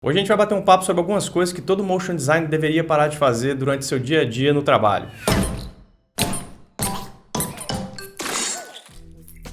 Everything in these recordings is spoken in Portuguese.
Hoje a gente vai bater um papo sobre algumas coisas que todo motion design deveria parar de fazer durante seu dia a dia no trabalho.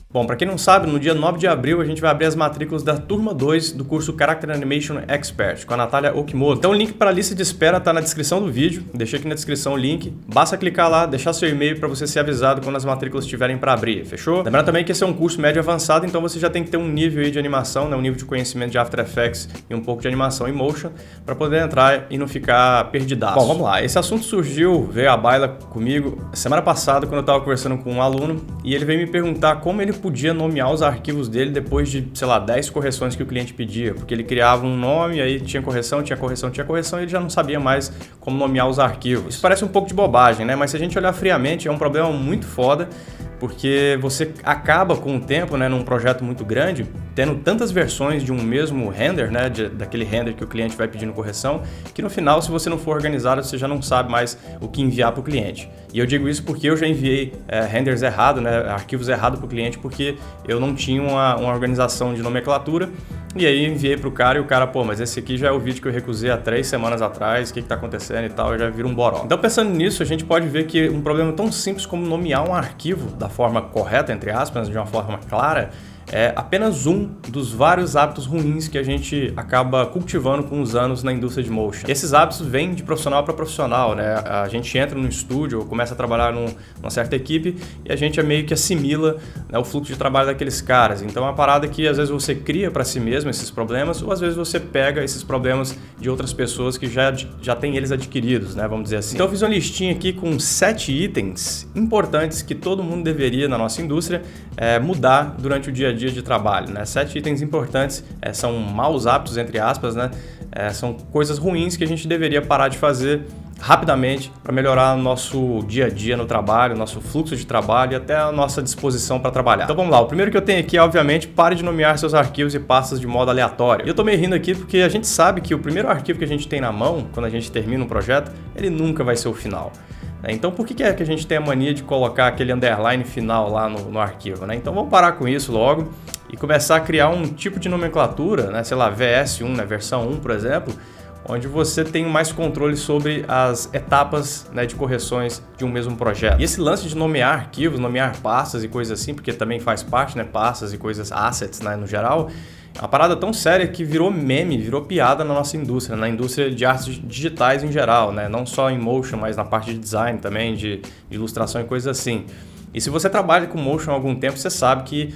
Bom, para quem não sabe, no dia 9 de abril a gente vai abrir as matrículas da turma 2 do curso Character Animation Expert, com a Natália Okimoto. Então o link para a lista de espera está na descrição do vídeo, deixei aqui na descrição o link. Basta clicar lá, deixar seu e-mail para você ser avisado quando as matrículas estiverem para abrir, fechou? Lembrando também que esse é um curso médio avançado, então você já tem que ter um nível aí de animação, né, um nível de conhecimento de After Effects e um pouco de animação em motion, para poder entrar e não ficar perdidaço. Bom, vamos lá. Esse assunto surgiu, veio à baila comigo semana passada, quando eu estava conversando com um aluno, e ele veio me perguntar como ele podia nomear os arquivos dele depois de, sei lá, 10 correções que o cliente pedia, porque ele criava um nome, aí tinha correção, e ele já não sabia mais como nomear os arquivos. Isso parece um pouco de bobagem, né? Mas se a gente olhar friamente, é um problema muito foda, porque você acaba com o tempo, né, num projeto muito grande, tendo tantas versões de um mesmo render, né, daquele render que o cliente vai pedindo correção, que no final, se você não for organizado, você já não sabe mais o que enviar para o cliente. E eu digo isso porque eu já enviei renders errados, né, arquivos errados para o cliente, porque eu não tinha uma organização de nomenclatura, e aí enviei para o cara e o cara, pô, mas esse aqui já é o vídeo que eu recusei há 3 semanas atrás, o que está acontecendo e tal, eu já viro um boró. Então pensando nisso, a gente pode ver que um problema tão simples como nomear um arquivo da forma correta, entre aspas, de uma forma clara, é apenas um dos vários hábitos ruins que a gente acaba cultivando com os anos na indústria de motion. Esses hábitos vêm de profissional para profissional, né? A gente entra no estúdio, começa a trabalhar numa certa equipe e a gente meio que assimila, né, o fluxo de trabalho daqueles caras. Então é uma parada que às vezes você cria para si mesmo esses problemas, ou às vezes você pega esses problemas de outras pessoas que já têm eles adquiridos, né? Vamos dizer assim. Então eu fiz uma listinha aqui com 7 itens importantes que todo mundo deveria na nossa indústria mudar durante o dia a dia de trabalho, né? 7 itens importantes, são maus hábitos, entre aspas, né? São coisas ruins que a gente deveria parar de fazer rapidamente para melhorar o nosso dia a dia no trabalho, nosso fluxo de trabalho e até a nossa disposição para trabalhar. Então vamos lá, o primeiro que eu tenho aqui é, obviamente, pare de nomear seus arquivos e pastas de modo aleatório. E eu tô meio rindo aqui porque a gente sabe que o primeiro arquivo que a gente tem na mão, quando a gente termina um projeto, ele nunca vai ser o final. Então por que é que a gente tem a mania de colocar aquele underline final lá no arquivo, né? Então vamos parar com isso logo e começar a criar um tipo de nomenclatura, né? Sei lá, VS1, né? Versão 1, por exemplo, onde você tem mais controle sobre as etapas, né, de correções de um mesmo projeto. E esse lance de nomear arquivos, nomear pastas e coisas assim, porque também faz parte, né, pastas e coisas, assets, né, no geral, é uma parada tão séria que virou meme, virou piada na nossa indústria, na indústria de artes digitais em geral, né? Não só em motion, mas na parte de design também, de ilustração e coisas assim. E se você trabalha com motion há algum tempo, você sabe que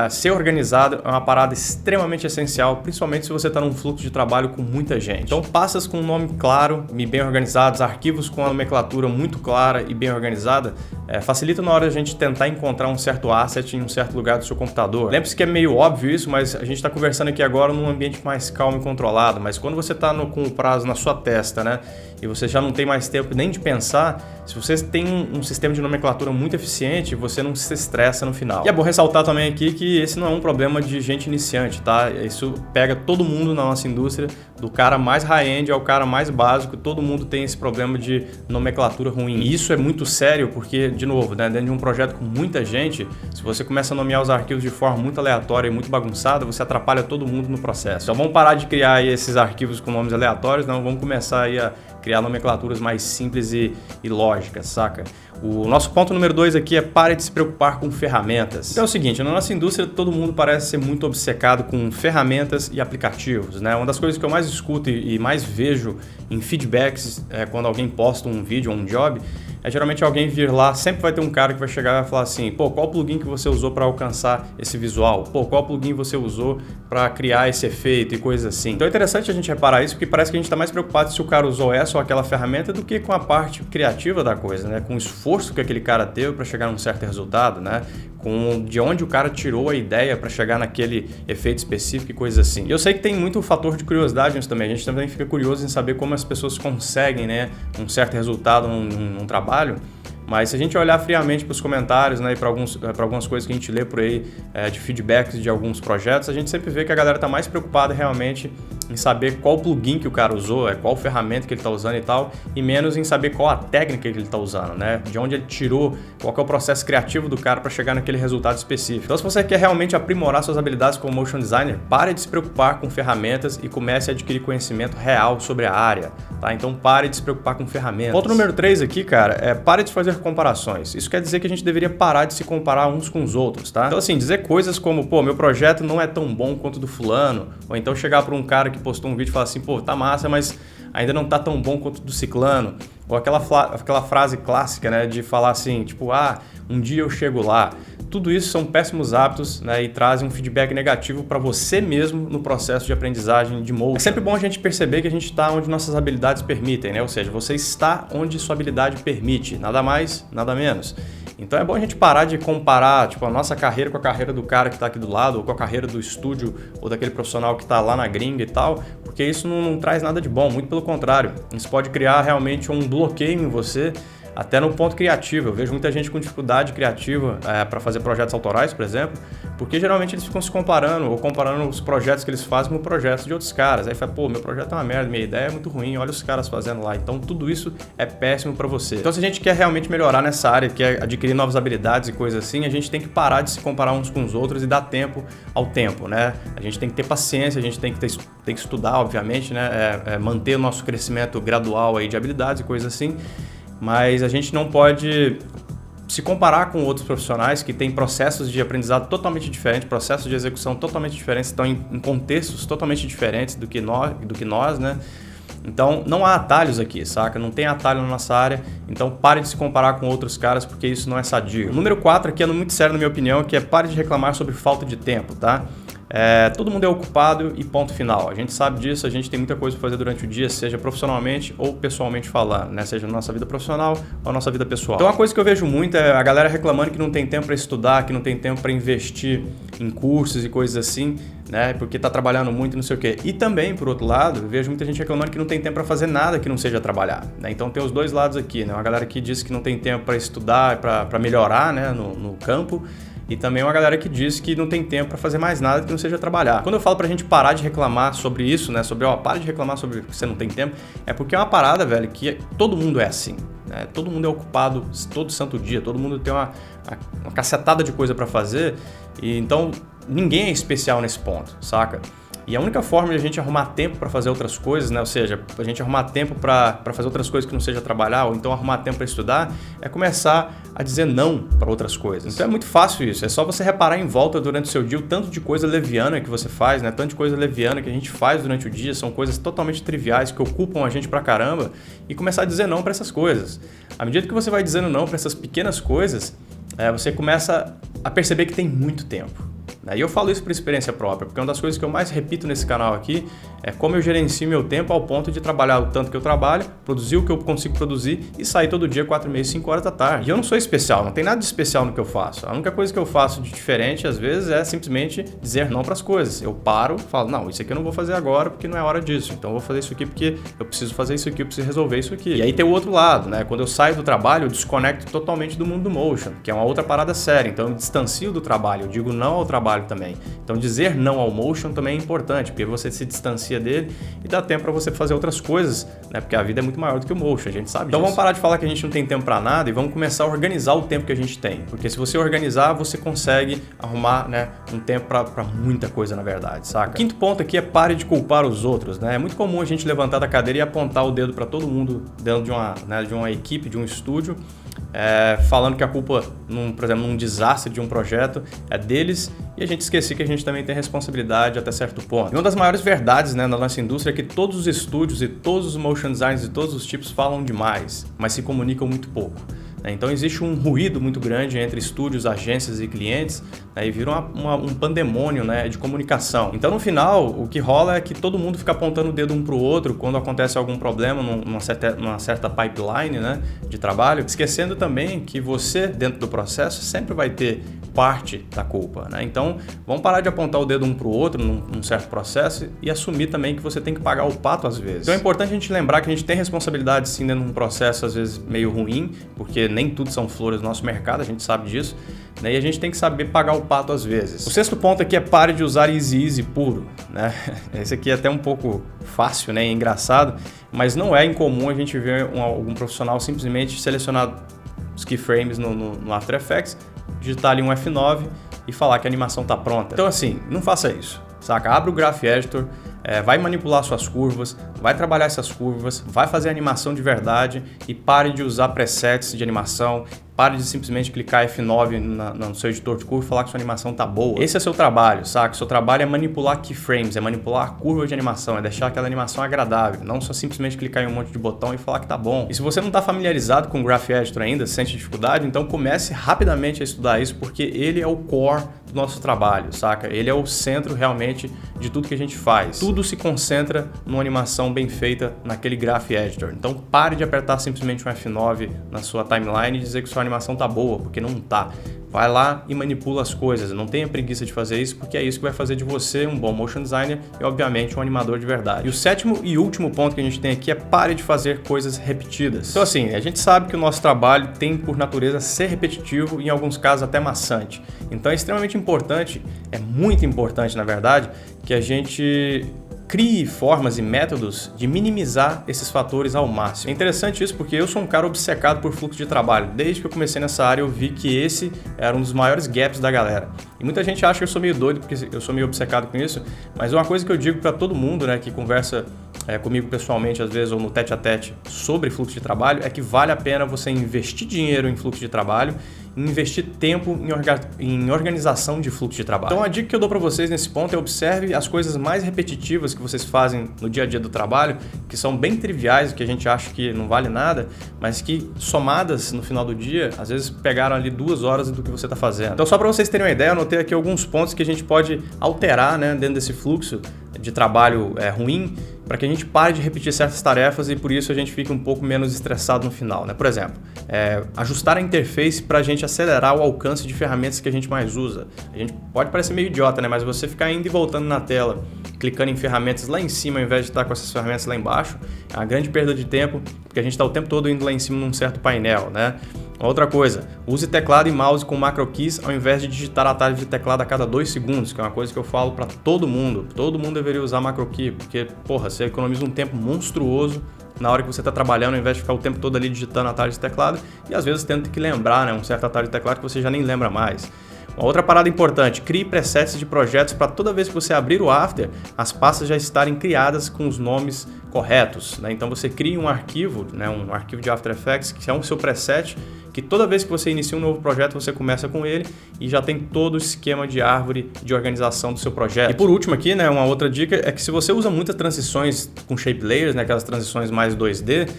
ser organizado é uma parada extremamente essencial, principalmente se você está num fluxo de trabalho com muita gente. Então, pastas com um nome claro e bem organizados, arquivos com a nomenclatura muito clara e bem organizada, facilita na hora de a gente tentar encontrar um certo asset em um certo lugar do seu computador. Lembre-se que é meio óbvio isso, mas a gente está conversando aqui agora num ambiente mais calmo e controlado, mas quando você está com o prazo na sua testa, né, e você já não tem mais tempo nem de pensar, se você tem um sistema de nomenclatura muito eficiente, você não se estressa no final. E é bom ressaltar também aqui que esse não é um problema de gente iniciante, tá? Isso pega todo mundo na nossa indústria, do cara mais high-end ao cara mais básico, todo mundo tem esse problema de nomenclatura ruim. E isso é muito sério porque, de novo, né, dentro de um projeto com muita gente, se você começa a nomear os arquivos de forma muito aleatória e muito bagunçada, você atrapalha todo mundo no processo. Então vamos parar de criar aí esses arquivos com nomes aleatórios, não, vamos começar aí a criar nomenclaturas mais simples e lógicas, saca? O nosso ponto número 2 aqui é pare de se preocupar com ferramentas. Então é o seguinte, na nossa indústria todo mundo parece ser muito obcecado com ferramentas e aplicativos, né? Uma das coisas que eu mais escuto e mais vejo em feedbacks quando alguém posta um vídeo ou um job, é geralmente alguém vir lá, sempre vai ter um cara que vai chegar e vai falar assim, pô, qual plugin que você usou para alcançar esse visual? Pô, qual plugin você usou para criar esse efeito e coisas assim? Então é interessante a gente reparar isso, porque parece que a gente está mais preocupado se o cara usou essa ou aquela ferramenta do que com a parte criativa da coisa, né? Com o esforço que aquele cara teve para chegar num certo resultado, né? Com de onde o cara tirou a ideia para chegar naquele efeito específico e coisas assim. E eu sei que tem muito fator de curiosidade nisso também, a gente também fica curioso em saber como as pessoas conseguem, né, um certo resultado num trabalho, mas se a gente olhar friamente para os comentários, né, e para algumas coisas que a gente lê por aí de feedbacks de alguns projetos, a gente sempre vê que a galera está mais preocupada realmente em saber qual plugin que o cara usou, qual ferramenta que ele está usando e tal, e menos em saber qual a técnica que ele está usando, né? De onde ele tirou, qual que é o processo criativo do cara para chegar naquele resultado específico. Então, se você quer realmente aprimorar suas habilidades como motion designer, pare de se preocupar com ferramentas e comece a adquirir conhecimento real sobre a área, tá? Então, pare de se preocupar com ferramentas. Ponto número 3 aqui, cara, pare de fazer comparações. Isso quer dizer que a gente deveria parar de se comparar uns com os outros, tá? Então, assim, dizer coisas como, pô, meu projeto não é tão bom quanto do fulano, ou então chegar para um cara que postou um vídeo e falar assim, pô, tá massa, mas ainda não tá tão bom quanto do ciclano. Ou aquela frase clássica, né, de falar assim, tipo, um dia eu chego lá. Tudo isso são péssimos hábitos, né, e trazem um feedback negativo para você mesmo no processo de aprendizagem de motion. É sempre bom a gente perceber que a gente está onde nossas habilidades permitem, né? Ou seja, você está onde sua habilidade permite, nada mais, nada menos. Então é bom a gente parar de comparar tipo, a nossa carreira com a carreira do cara que está aqui do lado, ou com a carreira do estúdio, ou daquele profissional que está lá na gringa e tal, porque isso não traz nada de bom, muito pelo contrário. Isso pode criar realmente um bloqueio em você, até no ponto criativo. Eu vejo muita gente com dificuldade criativa para fazer projetos autorais, por exemplo, porque geralmente eles ficam se comparando, ou comparando os projetos que eles fazem com projetos de outros caras. Aí fala, pô, meu projeto é uma merda, minha ideia é muito ruim, olha os caras fazendo lá. Então tudo isso é péssimo para você. Então se a gente quer realmente melhorar nessa área, quer adquirir novas habilidades e coisas assim, a gente tem que parar de se comparar uns com os outros e dar tempo ao tempo, né? A gente tem que ter paciência, a gente tem que estudar, obviamente, né? Manter o nosso crescimento gradual aí de habilidades e coisas assim. Mas a gente não pode se comparar com outros profissionais que têm processos de aprendizado totalmente diferentes, processos de execução totalmente diferentes, estão em contextos totalmente diferentes do que nós, né? Então, não há atalhos aqui, saca? Não tem atalho na nossa área, então pare de se comparar com outros caras, porque isso não é sadio. O número 4 aqui é muito sério, na minha opinião, que é pare de reclamar sobre falta de tempo, tá? Todo mundo é ocupado e ponto final. A gente sabe disso, a gente tem muita coisa para fazer durante o dia, seja profissionalmente ou pessoalmente falando, né? Seja na nossa vida profissional ou na nossa vida pessoal. Então, uma coisa que eu vejo muito é a galera reclamando que não tem tempo para estudar, que não tem tempo para investir em cursos e coisas assim, né? Porque está trabalhando muito e não sei o quê. E também, por outro lado, eu vejo muita gente reclamando que não tem tempo para fazer nada que não seja trabalhar, né? Então, tem os dois lados aqui, né? Uma galera que diz que não tem tempo para estudar, para melhorar, né? no campo. E também uma galera que diz que não tem tempo para fazer mais nada que não seja trabalhar. Quando eu falo pra gente parar de reclamar sobre isso, né? Sobre, para de reclamar sobre que você não tem tempo, é porque é uma parada, velho, que todo mundo é assim, né? Todo mundo é ocupado todo santo dia, todo mundo tem uma cacetada de coisa para fazer, e então ninguém é especial nesse ponto, saca? E a única forma de a gente arrumar tempo para fazer outras coisas, né? Ou seja, a gente arrumar tempo para fazer outras coisas que não seja trabalhar, ou então arrumar tempo para estudar, é começar a dizer não para outras coisas. Então é muito fácil isso, é só você reparar em volta durante o seu dia o tanto de coisa leviana que você faz, né? Tanto de coisa leviana que a gente faz durante o dia, são coisas totalmente triviais que ocupam a gente pra caramba, e começar a dizer não para essas coisas. À medida que você vai dizendo não para essas pequenas coisas, você começa a perceber que tem muito tempo. E eu falo isso por experiência própria, porque uma das coisas que eu mais repito nesse canal aqui é como eu gerencio meu tempo ao ponto de trabalhar o tanto que eu trabalho, produzir o que eu consigo produzir e sair todo dia 4h30, 5 horas da tarde. E eu não sou especial, não tem nada de especial no que eu faço. A única coisa que eu faço de diferente, às vezes, é simplesmente dizer não para as coisas. Eu paro, falo, não, isso aqui eu não vou fazer agora porque não é hora disso. Então eu vou fazer isso aqui porque eu preciso fazer isso aqui, eu preciso resolver isso aqui. E aí tem o outro lado, né? Quando eu saio do trabalho, eu desconecto totalmente do mundo do motion, que é uma outra parada séria. Então eu distancio do trabalho, eu digo não ao trabalho também. Então dizer não ao motion também é importante, porque você se distancia dele e dá tempo para você fazer outras coisas, né? Porque a vida é muito maior do que o motion, a gente sabe disso. Então vamos parar de falar que a gente não tem tempo para nada e vamos começar a organizar o tempo que a gente tem. Porque se você organizar, você consegue arrumar, né, um tempo para muita coisa, na verdade, saca? O quinto ponto aqui é pare de culpar os outros, né? É muito comum a gente levantar da cadeira e apontar o dedo para todo mundo dentro de uma equipe, de um estúdio, falando que a culpa, por exemplo, num desastre de um projeto é deles, e a gente esquecer que a gente também tem responsabilidade até certo ponto. E uma das maiores verdades, né, na nossa indústria é que todos os estúdios e todos os motion designers de todos os tipos falam demais, mas se comunicam muito pouco. Então existe um ruído muito grande entre estúdios, agências e clientes, né, e vira um pandemônio, né, de comunicação. Então no final o que rola é que todo mundo fica apontando o dedo um para o outro quando acontece algum problema numa certa pipeline, né, de trabalho, esquecendo também que você dentro do processo sempre vai ter parte da culpa, né? Então vamos parar de apontar o dedo um para o outro num certo processo e assumir também que você tem que pagar o pato às vezes. Então é importante a gente lembrar que a gente tem responsabilidade sim dentro de um processo às vezes meio ruim, porque nem tudo são flores no nosso mercado, a gente sabe disso, né? E a gente tem que saber pagar o pato às vezes. O sexto ponto aqui é pare de usar easy puro, né? Esse aqui é até um pouco fácil, né? É engraçado, mas não é incomum a gente ver algum profissional simplesmente selecionar os keyframes no After Effects, digitar ali um F9 e falar que a animação está pronta. Então assim, não faça isso, saca? Abre o Graph Editor, vai manipular suas curvas, vai trabalhar essas curvas, vai fazer animação de verdade e pare de usar presets de animação. Pare de simplesmente clicar F9 no seu editor de curva e falar que sua animação tá boa. Esse é seu trabalho, saca? Seu trabalho é manipular keyframes, é manipular a curva de animação, é deixar aquela animação agradável, não só simplesmente clicar em um monte de botão e falar que tá bom. E se você não tá familiarizado com o Graph Editor ainda, sente dificuldade, então comece rapidamente a estudar isso, porque ele é o core do nosso trabalho, saca? Ele é o centro realmente de tudo que a gente faz. Tudo se concentra numa animação bem feita naquele Graph Editor. Então pare de apertar simplesmente um F9 na sua timeline e dizer que sua animação tá boa, porque não tá. Vai lá e manipula as coisas, não tenha preguiça de fazer isso, porque é isso que vai fazer de você um bom motion designer e obviamente um animador de verdade. E o sétimo e último ponto que a gente tem aqui é pare de fazer coisas repetidas. Então assim, a gente sabe que o nosso trabalho tem por natureza ser repetitivo e em alguns casos até maçante. Então é extremamente importante, é muito importante na verdade, que a gente crie formas e métodos de minimizar esses fatores ao máximo. É interessante isso porque eu sou um cara obcecado por fluxo de trabalho. Desde que eu comecei nessa área eu vi que esse era um dos maiores gaps da galera. E muita gente acha que eu sou meio doido porque eu sou meio obcecado com isso, mas uma coisa que eu digo para todo mundo, né, que conversa comigo pessoalmente às vezes ou no tete-a-tete sobre fluxo de trabalho é que vale a pena você investir dinheiro em fluxo de trabalho e investir tempo em organização de fluxo de trabalho. Então a dica que eu dou para vocês nesse ponto é observe as coisas mais repetitivas que vocês fazem no dia a dia do trabalho, que são bem triviais, que a gente acha que não vale nada, mas que somadas no final do dia, às vezes pegaram ali 2 horas do que você está fazendo. Então só para vocês terem uma ideia, eu anotei aqui alguns pontos que a gente pode alterar, né, dentro desse fluxo de trabalho ruim, para que a gente pare de repetir certas tarefas e por isso a gente fique um pouco menos estressado no final, né? Por exemplo, ajustar a interface para a gente acelerar o alcance de ferramentas que a gente mais usa. A gente pode parecer meio idiota, né? Mas você ficar indo e voltando na tela, clicando em ferramentas lá em cima ao invés de estar com essas ferramentas lá embaixo, é uma grande perda de tempo, porque a gente está o tempo todo indo lá em cima num certo painel, né? Outra coisa, use teclado e mouse com macro keys ao invés de digitar atalhos de teclado a cada 2 segundos, que é uma coisa que eu falo para todo mundo. Todo mundo deveria usar macro key, porque, porra, você economiza um tempo monstruoso na hora que você está trabalhando, ao invés de ficar o tempo todo ali digitando atalhos de teclado e às vezes tendo que lembrar, né, um certo atalho de teclado que você já nem lembra mais. Uma outra parada importante, crie presets de projetos para toda vez que você abrir o After, as pastas já estarem criadas com os nomes corretos, né? Então você cria um arquivo, né, um arquivo de After Effects que é o seu preset, que toda vez que você inicia um novo projeto você começa com ele e já tem todo o esquema de árvore de organização do seu projeto. E por último aqui, né, uma outra dica é que se você usa muitas transições com shape layers, né, aquelas transições mais 2D,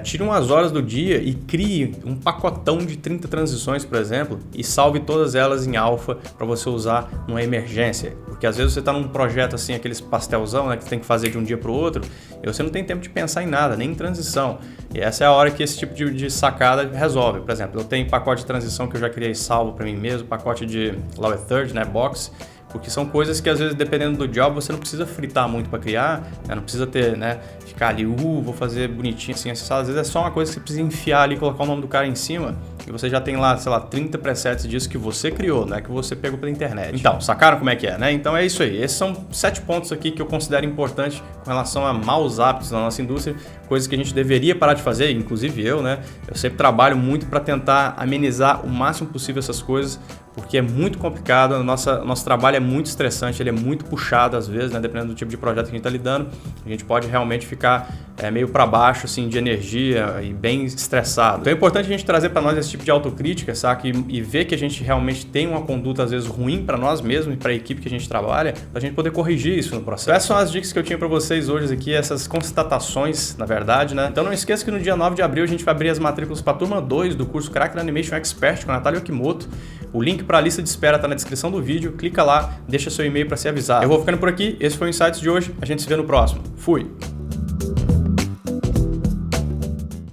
tire umas horas do dia e crie um pacotão de 30 transições, por exemplo, e salve todas elas em alpha para você usar numa emergência. Porque às vezes você está num projeto assim, aqueles pastelzão, né, que você tem que fazer de um dia para o outro, e você não tem tempo de pensar em nada, nem em transição. E essa é a hora que esse tipo de sacada resolve. Por exemplo, eu tenho pacote de transição que eu já criei salvo para mim mesmo, pacote de lower third, né, box, porque são coisas que às vezes dependendo do job você não precisa fritar muito para criar, né? Não precisa ter, né, ficar ali, vou fazer bonitinho assim, acessado. Às vezes é só uma coisa que você precisa enfiar ali, colocar o nome do cara em cima e você já tem lá, sei lá, 30 presets disso que você criou, né, que você pegou pela internet. Então, sacaram como é que é, né? Então é isso aí. Esses são 7 pontos aqui que eu considero importantes com relação a maus hábitos na nossa indústria, coisas que a gente deveria parar de fazer, inclusive eu, né? Eu sempre trabalho muito para tentar amenizar o máximo possível essas coisas, porque é muito complicado, nosso trabalho é muito estressante, ele é muito puxado às vezes, né? Dependendo do tipo de projeto que a gente está lidando, a gente pode realmente ficar meio para baixo assim, de energia e bem estressado. Então é importante a gente trazer para nós esse tipo de autocrítica, saca? E ver que a gente realmente tem uma conduta às vezes ruim para nós mesmos e para a equipe que a gente trabalha, para a gente poder corrigir isso no processo. Essas são as dicas que eu tinha para vocês hoje aqui, essas constatações, na verdade, né? Então não esqueça que no dia 9 de abril a gente vai abrir as matrículas para a turma 2 do curso Character Animation Expert com a Natália Okimoto. O link para a lista de espera está na descrição do vídeo, clica lá, deixa seu e-mail para ser avisado. Eu vou ficando por aqui, esse foi o Insights de hoje, a gente se vê no próximo. Fui!